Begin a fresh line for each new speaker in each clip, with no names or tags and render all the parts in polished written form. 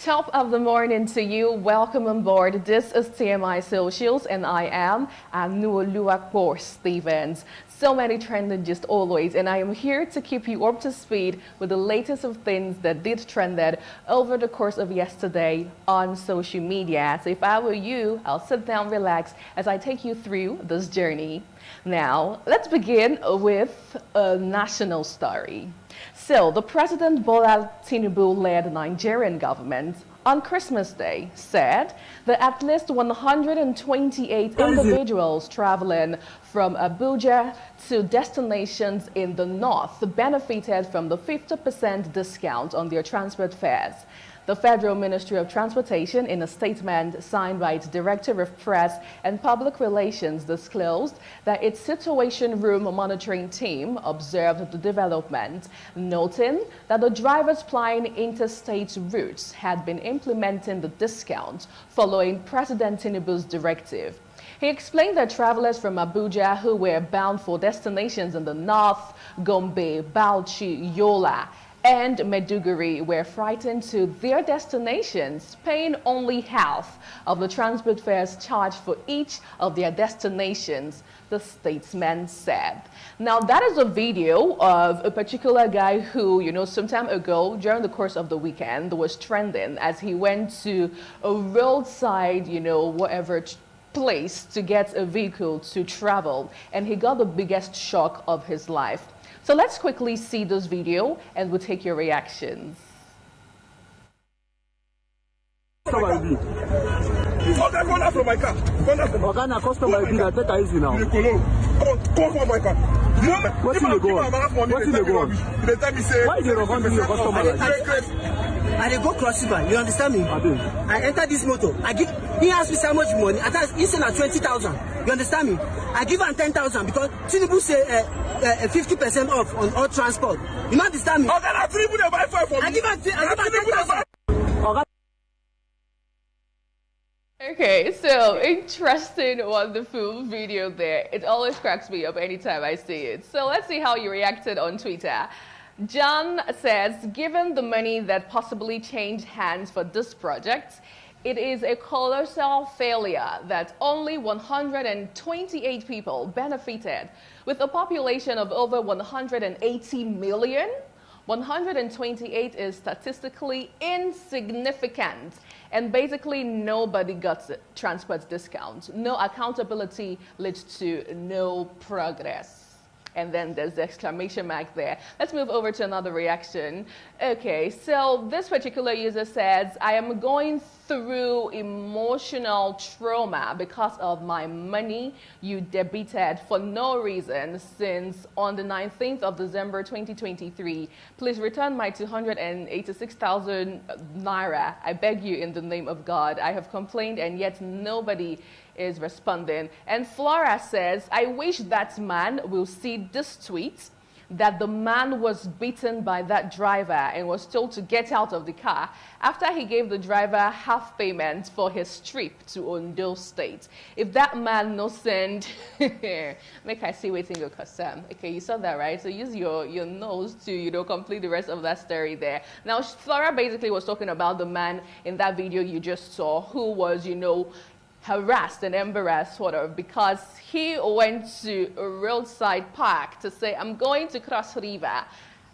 Top of the morning to you. Welcome on board. This is TMI Socials and I am Anuoluwakpo Stevens. So many trending just always, and I am here to keep you up to speed with the latest of things that did trended over the course of yesterday on social media. So if I were you, I'll sit down, relax as I take you through this journey. Now, let's begin with a national story. So, the President Bola Tinubu-led Nigerian government on Christmas Day said that at least 128 individuals traveling from Abuja to destinations in the north benefited from the 50% discount on their transport fares. The Federal Ministry of Transportation, in a statement signed by its Director of Press and Public Relations, disclosed that its Situation Room Monitoring Team observed the development, noting that the drivers plying interstate routes had been implementing the discount following President Tinubu's directive. He explained that travelers from Abuja who were bound for destinations in the north, Gombe, Bauchi, Yola, and Maiduguri were frightened to their destinations, paying only half of the transport fares charged for each of their destinations, the statesman said. Now, that is a video of a particular guy who, some time ago, during the course of the weekend, was trending as he went to a roadside, whatever place to get a vehicle to travel, and he got the biggest shock of his life. So let's quickly see this video and we'll take your reactions.
Okay, corner from my car. Corner customer ID that take easy now. Come from my car. What's in the go? What's in the go? Why you refund your customer?
I go cross river, you understand me? I enter this motor. He asked me how much money. He said 20,000. You understand me? I give him 10,000 because Tinubu say 50% off on all transport. You understand me? I give him 10,000.
Okay, so interesting, wonderful video there. It always cracks me up anytime I see it. So let's see how you reacted on Twitter. John says, given the money that possibly changed hands for this project, it is a colossal failure that only 128 people benefited. With a population of over 180 million, 128 is statistically insignificant. And basically, nobody got the transport discount. No accountability leads to no progress. And then there's the exclamation mark there. Let's move over to another reaction. Okay, so this particular user says, I am going through emotional trauma because of my money you debited for no reason since on the 19th of December 2023. Please return my 286,000 naira. I beg you in the name of God. I have complained and yet nobody is responding. And Flora says, I wish that man will see this tweet that the man was beaten by that driver and was told to get out of the car after he gave the driver half payment for his trip to Ondo State. If that man no send, make I see waiting your custom. Okay, you saw that, right? So use your nose to, complete the rest of that story there. Now, Flora basically was talking about the man in that video you just saw who was, harassed and embarrassed sort of because he went to a roadside park to say, I'm going to cross river.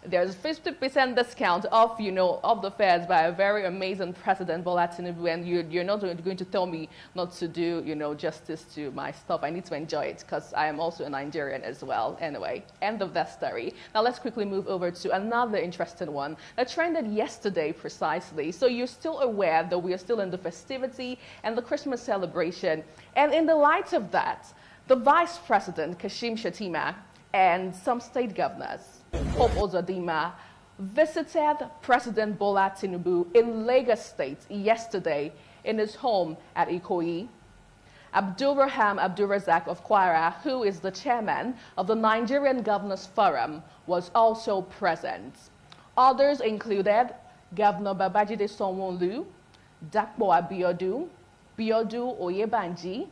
There's 50% discount off, of the fares by a very amazing President Bola Tinubu, and you're not going to tell me not to do, justice to my stuff. I need to enjoy it because I am also a Nigerian as well. Anyway, end of that story. Now let's quickly move over to another interesting one that trended yesterday precisely. So you're still aware that we are still in the festivity and the Christmas celebration. And in the light of that, the Vice President Kashim Shettima and some state governors, Uzodimma, visited President Bola Tinubu in Lagos State yesterday in his home at Ikoyi. AbdulRahman of Kwara, who is the chairman of the Nigerian Governors Forum, was also present. Others included Governor Babajide Sanwo-Olu, Dapo Abiodun, Biodun Oyebanji,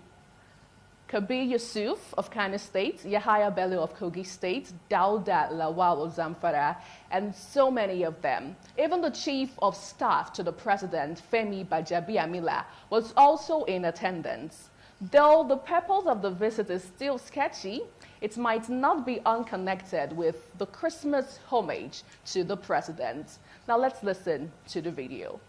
Kabir Yusuf of Kano State, Yahaya Bello of Kogi State, Dauda, Lawal of Zamfara, and so many of them. Even the Chief of Staff to the President, Femi Gbajabiamila, was also in attendance. Though the purpose of the visit is still sketchy, it might not be unconnected with the Christmas homage to the President. Now let's listen to the video.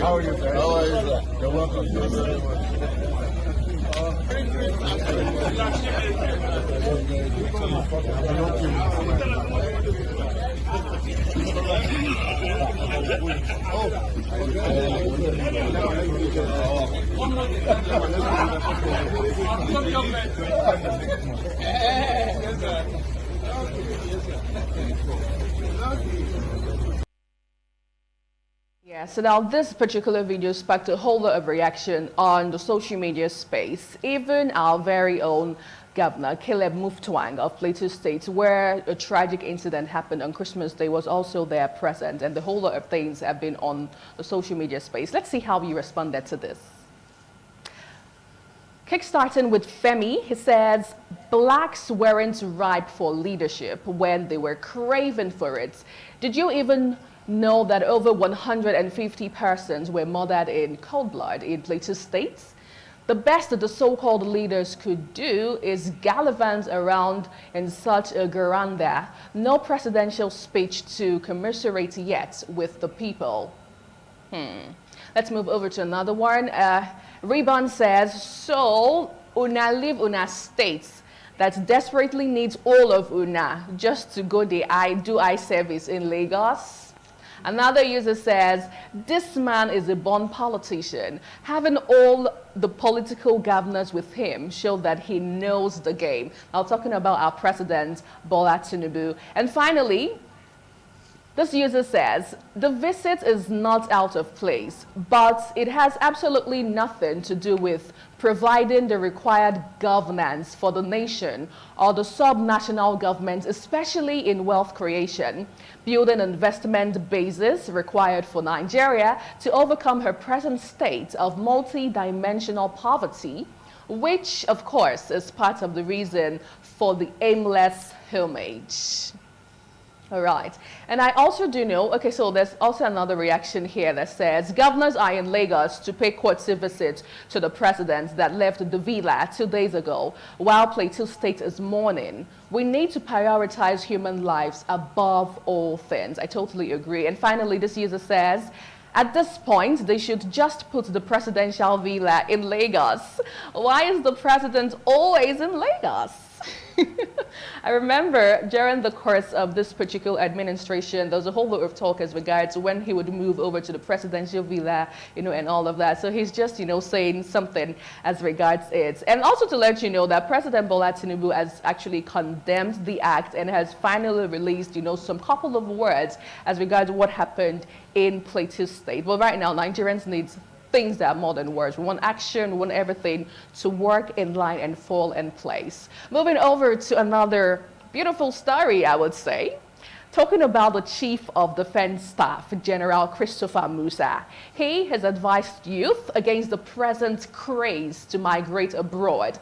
How are you, sir? How are you, sir? You're welcome. Thank you very much.
Yeah, so now this particular video sparked a whole lot of reaction on the social media space. Even our very own Governor Caleb Mutfwang of Plateau State, where a tragic incident happened on Christmas Day, was also there present, and the whole lot of things have been on the social media space. Let's see how he responded to this. Kickstarting with Femi, he says, blacks weren't ripe for leadership when they were craving for it. Did you even know that over 150 persons were murdered in cold blood in Plateau State? The best that the so-called leaders could do is gallivant around in such a garanda. No presidential speech to commiserate yet with the people. Let's move over to another one. Reban says, so una leave una states that desperately needs all of una just to go the do eye service in Lagos. Another user says, this man is a born politician. Having all the political governors with him show that he knows the game. Now talking about our President Bola Tinubu. And finally, this user says, the visit is not out of place, but it has absolutely nothing to do with providing the required governance for the nation or the sub-national government, especially in wealth creation, building investment bases required for Nigeria to overcome her present state of multi-dimensional poverty, which, of course, is part of the reason for the aimless homage. All right. And I also do know, okay, so there's also another reaction here that says, governors are in Lagos to pay courtesy visit to the president that left the villa 2 days ago, while Plateau State is mourning. We need to prioritize human lives above all things. I totally agree. And finally, this user says, at this point, they should just put the presidential villa in Lagos. Why is the president always in Lagos? I remember during the course of this particular administration, there was a whole lot of talk as regards when he would move over to the presidential villa, and all of that. So he's just, saying something as regards it. And also to let you know that President Bola Tinubu has actually condemned the act and has finally released, some couple of words as regards what happened in Plateau State. But right now, Nigerians need things that are more than words. We want action, we want everything to work in line and fall in place. Moving over to another beautiful story, I would say. Talking about the Chief of Defense Staff, General Christopher Musa. He has advised youth against the present craze to migrate abroad.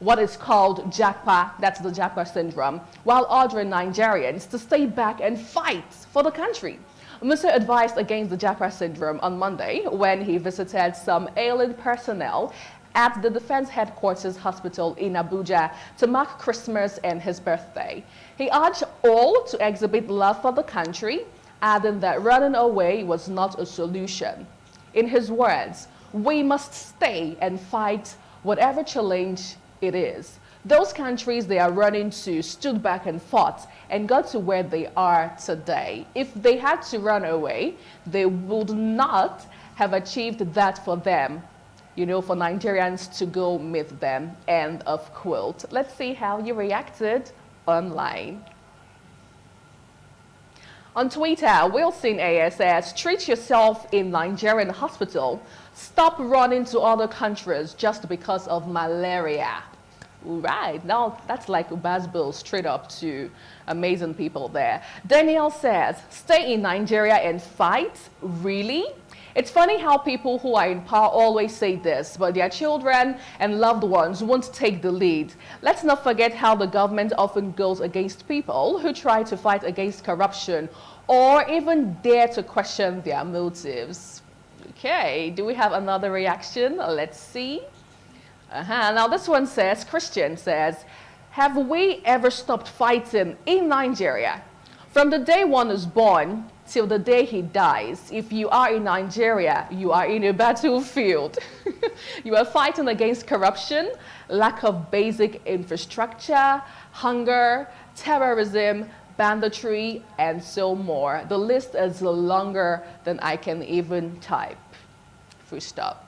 What is called JAPA, that's the JAPA syndrome, while ordering Nigerians to stay back and fight for the country. Musa advised against the JAPA syndrome on Monday when he visited some ailing personnel at the Defense Headquarters Hospital in Abuja to mark Christmas and his birthday. He urged all to exhibit love for the country, adding that running away was not a solution. In his words, we must stay and fight whatever challenge it is. Those countries they are running to stood back and fought and got to where they are today. If they had to run away, they would not have achieved that for them, you know, for Nigerians to go meet them. End of quote. Let's see how you reacted online. On Twitter, Wilson AS says, treat yourself in Nigerian hospital. Stop running to other countries just because of malaria. Right, now that's like Ubazbil straight up to amazing people there. Daniel says, stay in Nigeria and fight? Really? It's funny how people who are in power always say this, but their children and loved ones won't take the lead. Let's not forget how the government often goes against people who try to fight against corruption or even dare to question their motives. Okay, do we have another reaction? Let's see. Now this one says, Christian says, have we ever stopped fighting in Nigeria? From the day one is born till the day he dies, if you are in Nigeria, you are in a battlefield. You are fighting against corruption, lack of basic infrastructure, hunger, terrorism, banditry, and so more. The list is longer than I can even type. Full stop.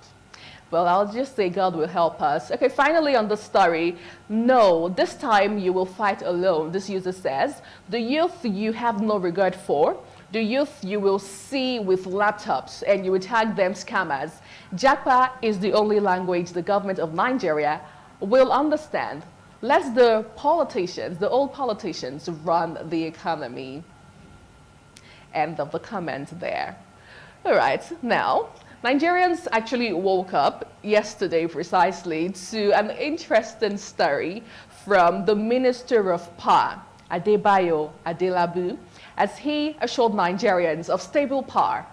Well, I'll just say God will help us. Okay, finally on the story, no, this time you will fight alone. This user says, the youth you have no regard for, the youth you will see with laptops and you will tag them scammers. Japa is the only language the government of Nigeria will understand. Let the politicians, the old politicians, run the economy. End of the comment there. All right, now, Nigerians actually woke up yesterday precisely to an interesting story from the Minister of Power, Adebayo Adelabu, as he assured Nigerians of stable power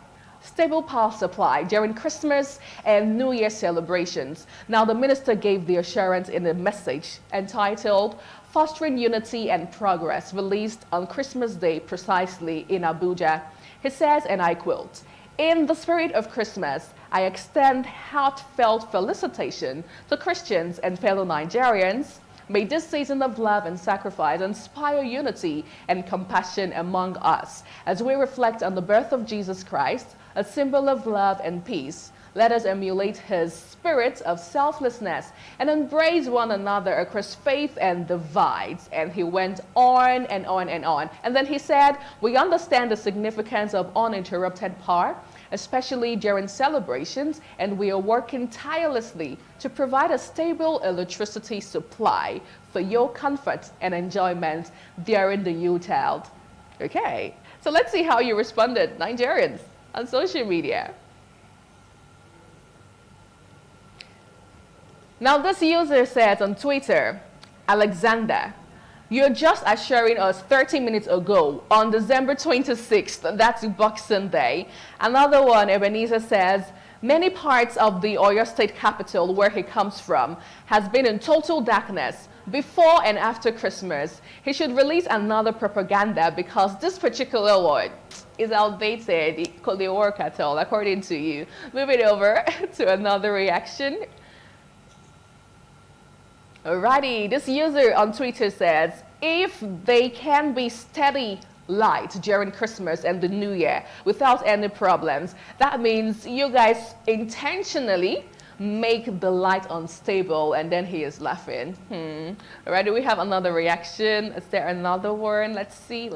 supply during Christmas and New Year celebrations. Now, the minister gave the assurance in a message entitled Fostering Unity and Progress, released on Christmas Day precisely in Abuja. He says, and I quote, in the spirit of Christmas, I extend heartfelt felicitation to Christians and fellow Nigerians. May this season of love and sacrifice inspire unity and compassion among us as we reflect on the birth of Jesus Christ, a symbol of love and peace. Let us emulate his spirit of selflessness and embrace one another across faith and divides. And he went on and on and on. And then he said, we understand the significance of uninterrupted power, especially during celebrations, and we are working tirelessly to provide a stable electricity supply for your comfort and enjoyment during the Yule-tide. Okay, so let's see how you responded, Nigerians, on social media. Now this user says on Twitter, Alexander, you're just assuring us 30 minutes ago on December 26th, that's Boxing Day. Another one, Ebenezer says, many parts of the Oyo State capital where he comes from has been in total darkness before and after Christmas. He should release another propaganda because this particular one is outdated. It could work at all, according to you. Moving over to another reaction. Alrighty, this user on Twitter says, if they can be steady light during Christmas and the New Year without any problems, that means you guys intentionally make the light unstable. And then he is laughing. Alright, do we have another reaction? Is there another one? Let's see. You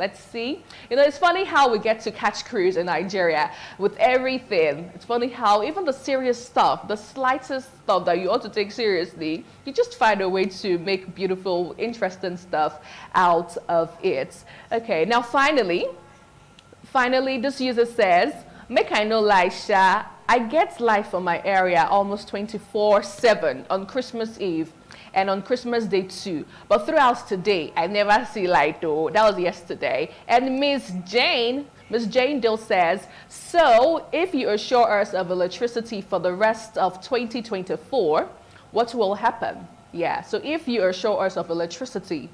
know, it's funny how we get to catch crews in Nigeria with everything. It's funny how even the serious stuff, the slightest stuff that you ought to take seriously, you just find a way to make beautiful, interesting stuff out of it. Okay, now finally, this user says, make I no lie, Sha, I get light from my area almost 24/7 on Christmas Eve and on Christmas Day too. But throughout today, I never see light though. That was yesterday. And Miss Jane Dill says, so if you assure us of electricity for the rest of 2024, what will happen? Yeah, so if you assure us of electricity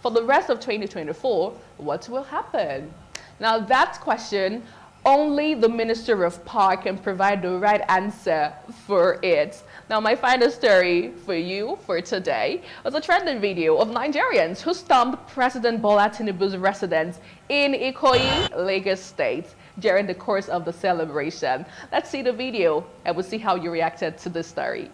for the rest of 2024, what will happen? Now that question Only the Minister of Power can provide the right answer for it. Now, my final story for you for today was a trending video of Nigerians who stormed President Bola Tinubu's residence in Ikoyi, Lagos State, during the course of the celebration. Let's see the video and we'll see how you reacted to this story.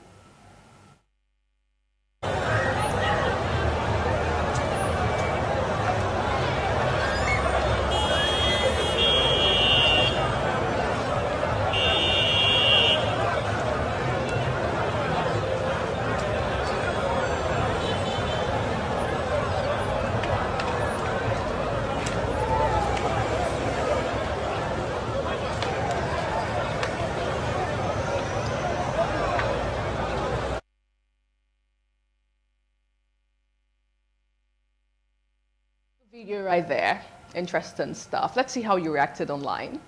Video right there. Interesting stuff. Let's see how you reacted online.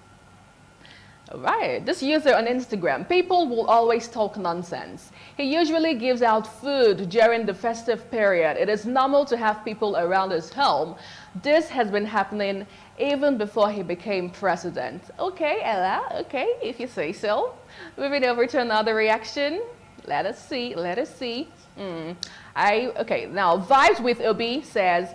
All right, this user on Instagram, people will always talk nonsense. He usually gives out food during the festive period. It is normal to have people around his home. This has been happening even before he became president. Okay, Ella, okay, if you say so. Moving over to another reaction. Let us see. Okay, now Vibes with Obi says,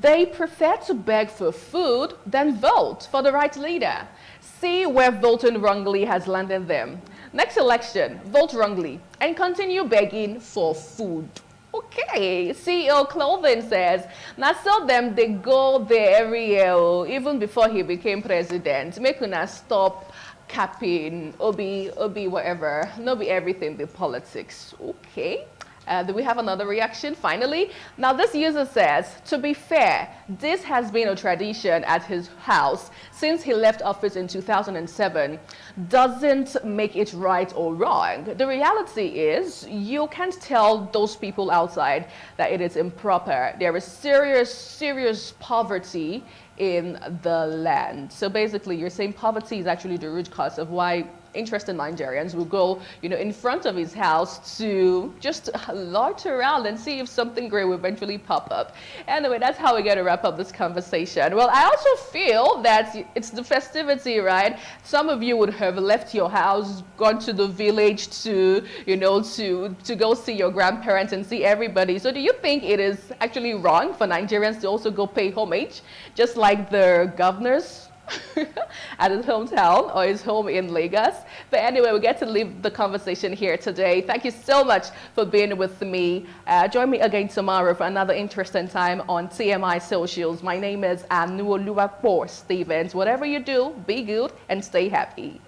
they prefer to beg for food than vote for the right leader. See where voting wrongly has landed them. Next election, vote wrongly and continue begging for food. Okay, CEO Clothing says, now so them they go there every year, even before he became president. Make una stop capping, Obi, whatever. No be everything the politics. Okay. Do we have another reaction? Finally, now this user says, to be fair, this has been a tradition at his house since he left office in 2007. Doesn't make it right or wrong. The reality is, you can't tell those people outside that it is improper. There is serious poverty in the land. So basically, you're saying poverty is actually the root cause of why interested Nigerians will go, in front of his house to just loiter around and see if something great will eventually pop up. Anyway, that's how we're going to wrap up this conversation. Well, I also feel that it's the festivity, right? Some of you would have left your house, gone to the village to, to go see your grandparents and see everybody. So do you think it is actually wrong for Nigerians to also go pay homage, just like the governors at his hometown or his home in Lagos? But anyway, we get to leave the conversation here today. Thank you so much for being with me. Join me again tomorrow for another interesting time on TMI Socials. My name is Sanwo-Olu Stevens. Whatever you do, be good and stay happy.